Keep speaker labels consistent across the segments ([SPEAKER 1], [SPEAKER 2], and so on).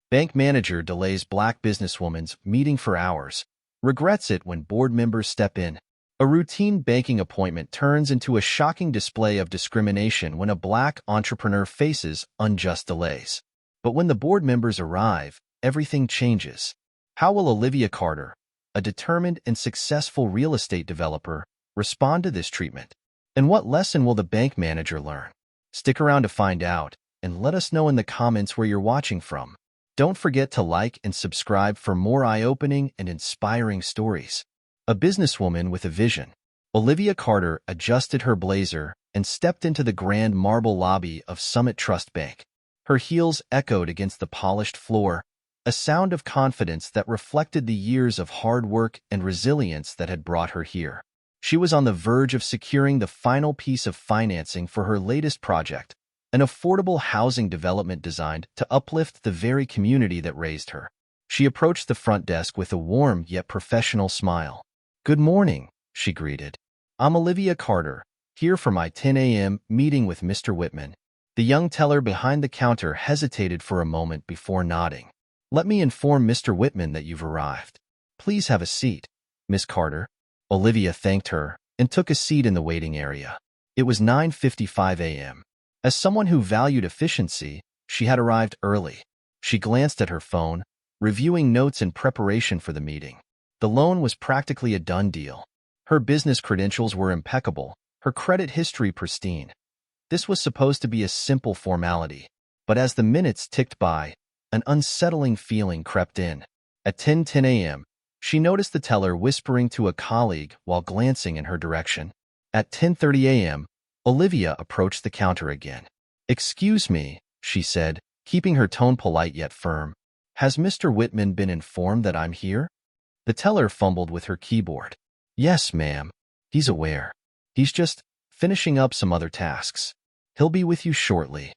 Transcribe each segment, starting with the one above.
[SPEAKER 1] Bank manager delays black businesswoman's meeting for hours, regrets it when board members step in. A routine banking appointment turns into a shocking display of discrimination when a black entrepreneur faces unjust delays. But when the board members arrive, everything changes. How will Olivia Carter, a determined and successful real estate developer, respond to this treatment? And what lesson will the bank manager learn? Stick around to find out, and let us know in the comments where you're watching from. Don't forget to like and subscribe for more eye-opening and inspiring stories. A businesswoman with a vision, Olivia Carter adjusted her blazer and stepped into the grand marble lobby of Summit Trust Bank. Her heels echoed against the polished floor, a sound of confidence that reflected the years of hard work and resilience that had brought her here. She was on the verge of securing the final piece of financing for her latest project, an affordable housing development designed to uplift the very community that raised her. She approached the front desk with a warm yet professional smile. "Good morning," she greeted. "I'm Olivia Carter, here for my 10 a.m. meeting with Mr. Whitman." The young teller behind the counter hesitated for a moment before nodding. "Let me inform Mr. Whitman that you've arrived. Please have a seat, Miss Carter." Olivia thanked her and took a seat in the waiting area. It was 9:55 a.m. As someone who valued efficiency, she had arrived early. She glanced at her phone, reviewing notes in preparation for the meeting. The loan was practically a done deal. Her business credentials were impeccable, her credit history pristine. This was supposed to be a simple formality, but as the minutes ticked by, an unsettling feeling crept in. At 10:10 a.m., she noticed the teller whispering to a colleague while glancing in her direction. At 10:30 a.m., Olivia approached the counter again. "Excuse me," she said, keeping her tone polite yet firm. "Has Mr. Whitman been informed that I'm here?" The teller fumbled with her keyboard. "Yes, ma'am. He's aware. He's just finishing up some other tasks. He'll be with you shortly."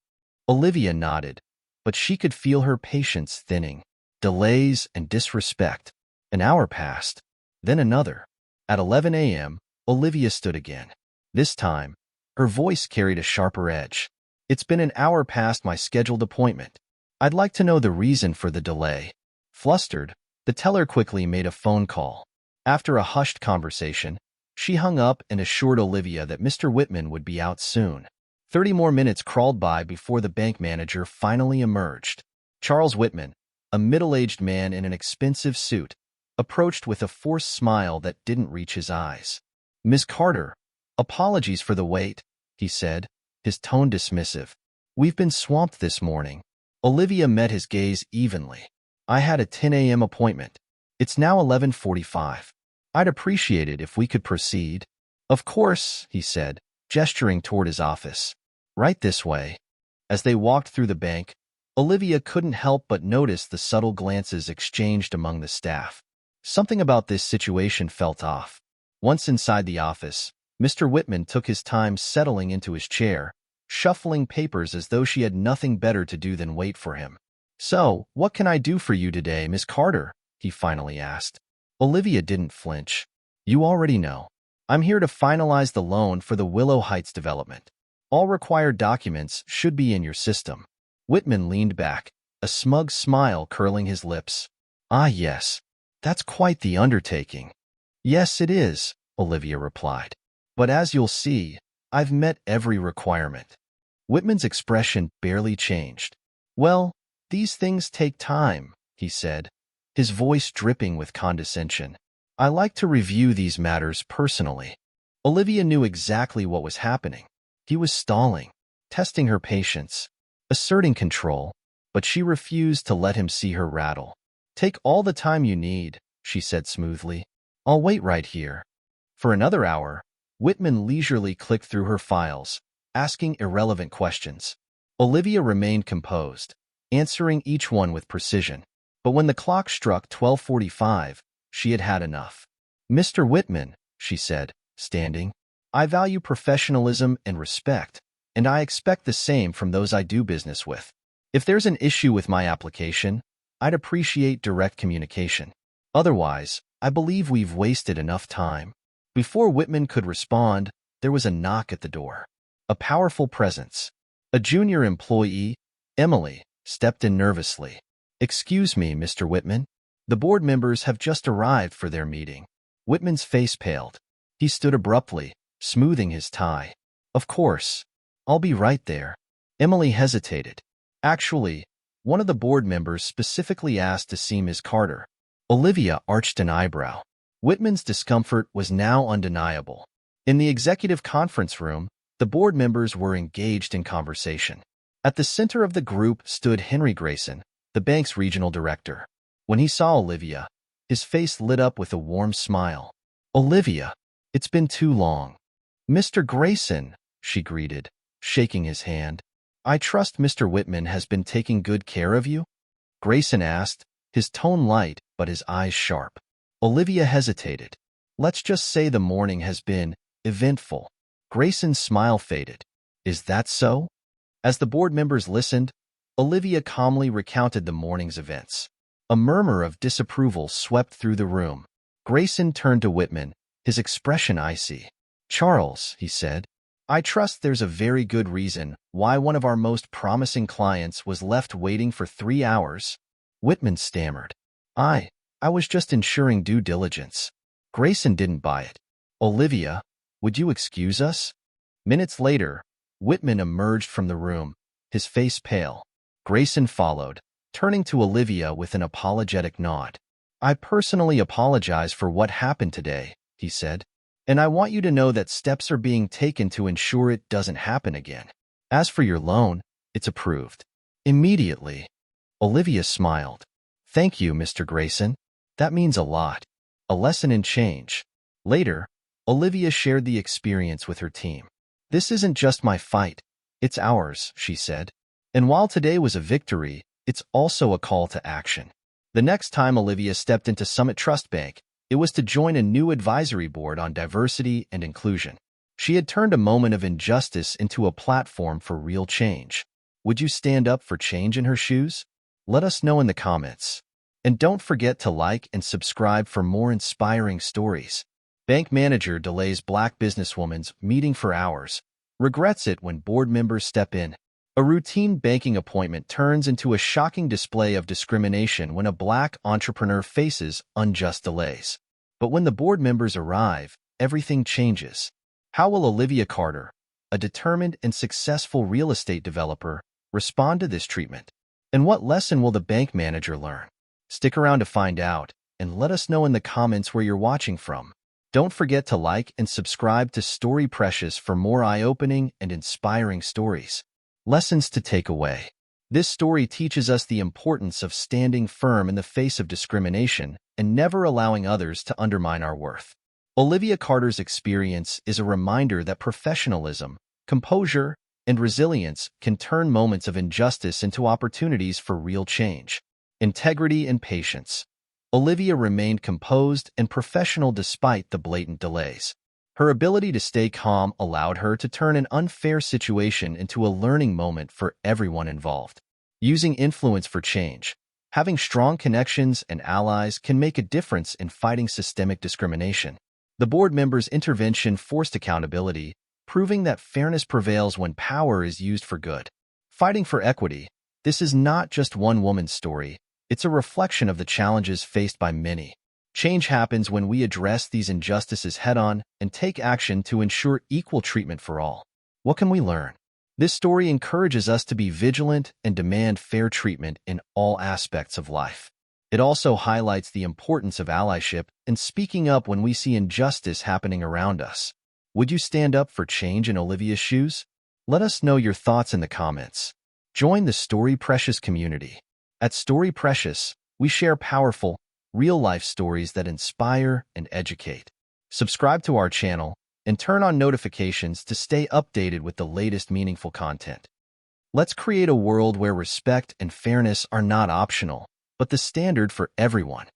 [SPEAKER 1] Olivia nodded, but she could feel her patience thinning. Delays and disrespect. An hour passed, then another. At 11 a.m., Olivia stood again. This time, her voice carried a sharper edge. "It's been an hour past my scheduled appointment. I'd like to know the reason for the delay." Flustered, the teller quickly made a phone call. After a hushed conversation, she hung up and assured Olivia that Mr. Whitman would be out soon. 30 more minutes crawled by before the bank manager finally emerged. Charles Whitman, a middle-aged man in an expensive suit, approached with a forced smile that didn't reach his eyes. "Miss Carter, apologies for the wait," he said, his tone dismissive. "We've been swamped this morning." Olivia met his gaze evenly. "I had a 10 a.m. appointment. It's now 11:45. I'd appreciate it if we could proceed." "Of course," he said, gesturing toward his office. "Right this way." As they walked through the bank, Olivia couldn't help but notice the subtle glances exchanged among the staff. Something about this situation felt off. Once inside the office, Mr. Whitman took his time settling into his chair, shuffling papers as though she had nothing better to do than wait for him. "So, what can I do for you today, Miss Carter?" he finally asked. Olivia didn't flinch. "You already know. I'm here to finalize the loan for the Willow Heights development. All required documents should be in your system." Whitman leaned back, a smug smile curling his lips. "Ah, yes. That's quite the undertaking." "Yes, it is," Olivia replied. "But as you'll see, I've met every requirement." Whitman's expression barely changed. "Well, these things take time," he said, his voice dripping with condescension. "I like to review these matters personally." Olivia knew exactly what was happening. He was stalling, testing her patience, asserting control, but she refused to let him see her rattle. "Take all the time you need," she said smoothly. "I'll wait right here." For another hour, Whitman leisurely clicked through her files, asking irrelevant questions. Olivia remained composed, answering each one with precision. But when the clock struck 12:45, she had had enough. "Mr. Whitman," she said, standing, "I value professionalism and respect, and I expect the same from those I do business with. If there's an issue with my application, I'd appreciate direct communication. Otherwise, I believe we've wasted enough time." Before Whitman could respond, there was a knock at the door. A powerful presence. A junior employee, Emily, stepped in nervously. Excuse me, Mr. Whitman. The board members have just arrived for their meeting. Whitman's face paled. He stood abruptly, smoothing his tie. Of course. I'll be right there. Emily hesitated. Actually, one of the board members specifically asked to see Ms. Carter. Olivia arched an eyebrow. Whitman's discomfort was now undeniable. In the executive conference room, the board members were engaged in conversation. At the center of the group stood Henry Grayson, the bank's regional director. When he saw Olivia, his face lit up with a warm smile. Olivia, it's been too long. Mr. Grayson, she greeted, shaking his hand. I trust Mr. Whitman has been taking good care of you? Grayson asked, his tone light but his eyes sharp. Olivia hesitated. Let's just say the morning has been eventful. Grayson's smile faded. Is that so? As the board members listened, Olivia calmly recounted the morning's events. A murmur of disapproval swept through the room. Grayson turned to Whitman, his expression icy. Charles, he said, I trust there's a very good reason why one of our most promising clients was left waiting for 3 hours. Whitman stammered. I was just ensuring due diligence. Grayson didn't buy it. Olivia, would you excuse us? Minutes later, Whitman emerged from the room, his face pale. Grayson followed, turning to Olivia with an apologetic nod. I personally apologize for what happened today, he said, and I want you to know that steps are being taken to ensure it doesn't happen again. As for your loan, it's approved. Immediately. Olivia smiled. Thank you, Mr. Grayson. That means a lot. A lesson in change. Later, Olivia shared the experience with her team. This isn't just my fight, it's ours, she said. And while today was a victory, it's also a call to action. The next time Olivia stepped into Summit Trust Bank, it was to join a new advisory board on diversity and inclusion. She had turned a moment of injustice into a platform for real change. Would you stand up for change in her shoes? Let us know in the comments. And don't forget to like and subscribe for more inspiring stories. Bank manager delays black businesswoman's meeting for hours, regrets it when board members step in. A routine banking appointment turns into a shocking display of discrimination when a black entrepreneur faces unjust delays. But when the board members arrive, everything changes. How will Olivia Carter, a determined and successful real estate developer, respond to this treatment? And what lesson will the bank manager learn? Stick around to find out, and let us know in the comments where you're watching from. Don't forget to like and subscribe to Story Precious for more eye-opening and inspiring stories. Lessons to take away. This story teaches us the importance of standing firm in the face of discrimination and never allowing others to undermine our worth. Olivia Carter's experience is a reminder that professionalism, composure, and resilience can turn moments of injustice into opportunities for real change. Integrity and patience. Olivia remained composed and professional despite the blatant delays. Her ability to stay calm allowed her to turn an unfair situation into a learning moment for everyone involved. Using influence for change. Having strong connections and allies can make a difference in fighting systemic discrimination. The board members' intervention forced accountability, proving that fairness prevails when power is used for good. Fighting for equity. This is not just one woman's story. It's a reflection of the challenges faced by many. Change happens when we address these injustices head-on and take action to ensure equal treatment for all. What can we learn? This story encourages us to be vigilant and demand fair treatment in all aspects of life. It also highlights the importance of allyship and speaking up when we see injustice happening around us. Would you stand up for change in Olivia's shoes? Let us know your thoughts in the comments. Join the Story Precious community. At Story Precious, we share powerful, real-life stories that inspire and educate. Subscribe to our channel and turn on notifications to stay updated with the latest meaningful content. Let's create a world where respect and fairness are not optional, but the standard for everyone.